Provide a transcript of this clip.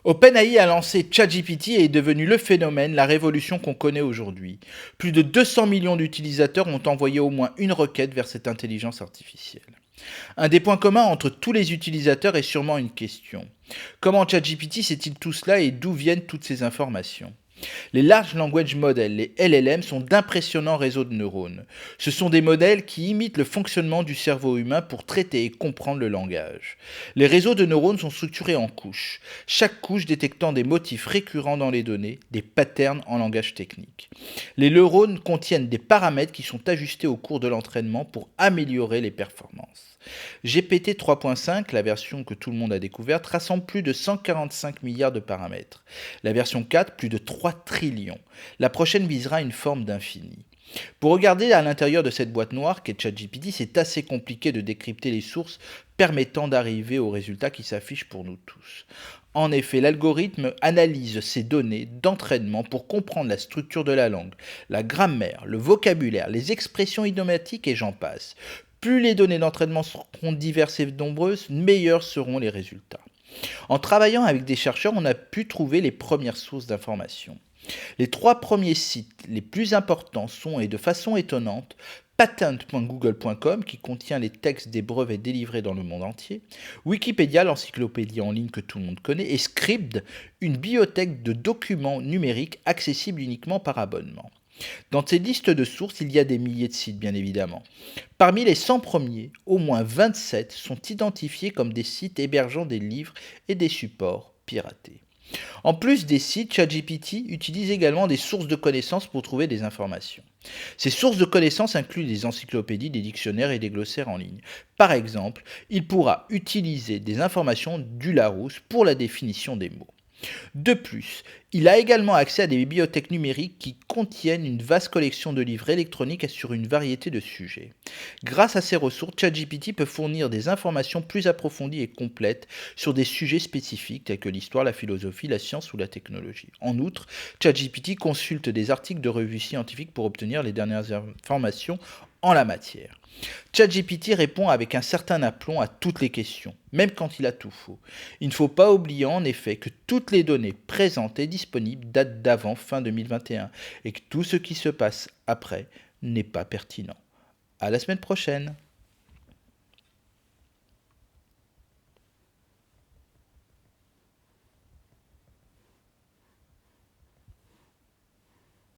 OpenAI a lancé ChatGPT et est devenu le phénomène, la révolution qu'on connaît aujourd'hui. Plus de 200 millions d'utilisateurs ont envoyé au moins une requête vers cette intelligence artificielle. Un des points communs entre tous les utilisateurs est sûrement une question. Comment ChatGPT sait-il tout cela et d'où viennent toutes ces informations? Les Large Language Models, les LLM, sont d'impressionnants réseaux de neurones. Ce sont des modèles qui imitent le fonctionnement du cerveau humain pour traiter et comprendre le langage. Les réseaux de neurones sont structurés en couches, chaque couche détectant des motifs récurrents dans les données, des patterns en langage technique. Les neurones contiennent des paramètres qui sont ajustés au cours de l'entraînement pour améliorer les performances. GPT 3.5, la version que tout le monde a découverte, rassemble plus de 145 milliards de paramètres. La version 4, plus de 3 trillions. La prochaine visera une forme d'infini. Pour regarder à l'intérieur de cette boîte noire qu'est ChatGPT, c'est assez compliqué de décrypter les sources permettant d'arriver aux résultats qui s'affichent pour nous tous. En effet, l'algorithme analyse ces données d'entraînement pour comprendre la structure de la langue, la grammaire, le vocabulaire, les expressions idiomatiques et j'en passe. Plus les données d'entraînement seront diverses et nombreuses, meilleurs seront les résultats. En travaillant avec des chercheurs, on a pu trouver les premières sources d'informations. Les 3 premiers sites les plus importants sont, et de façon étonnante, patent.google.com qui contient les textes des brevets délivrés dans le monde entier, Wikipédia, l'encyclopédie en ligne que tout le monde connaît, et Scribd, une bibliothèque de documents numériques accessible uniquement par abonnement. Dans ces listes de sources, il y a des milliers de sites, bien évidemment. Parmi les 100 premiers, au moins 27 sont identifiés comme des sites hébergeant des livres et des supports piratés. En plus des sites, ChatGPT utilise également des sources de connaissances pour trouver des informations. Ces sources de connaissances incluent des encyclopédies, des dictionnaires et des glossaires en ligne. Par exemple, il pourra utiliser des informations du Larousse pour la définition des mots. De plus, il a également accès à des bibliothèques numériques qui contiennent une vaste collection de livres électroniques sur une variété de sujets. Grâce à ces ressources, ChatGPT peut fournir des informations plus approfondies et complètes sur des sujets spécifiques tels que l'histoire, la philosophie, la science ou la technologie. En outre, ChatGPT consulte des articles de revues scientifiques pour obtenir les dernières informations en la matière. ChatGPT répond avec un certain aplomb à toutes les questions, même quand il a tout faux. Il ne faut pas oublier en effet que toutes les données présentes et disponibles datent d'avant fin 2021 et que tout ce qui se passe après n'est pas pertinent. À la semaine prochaine!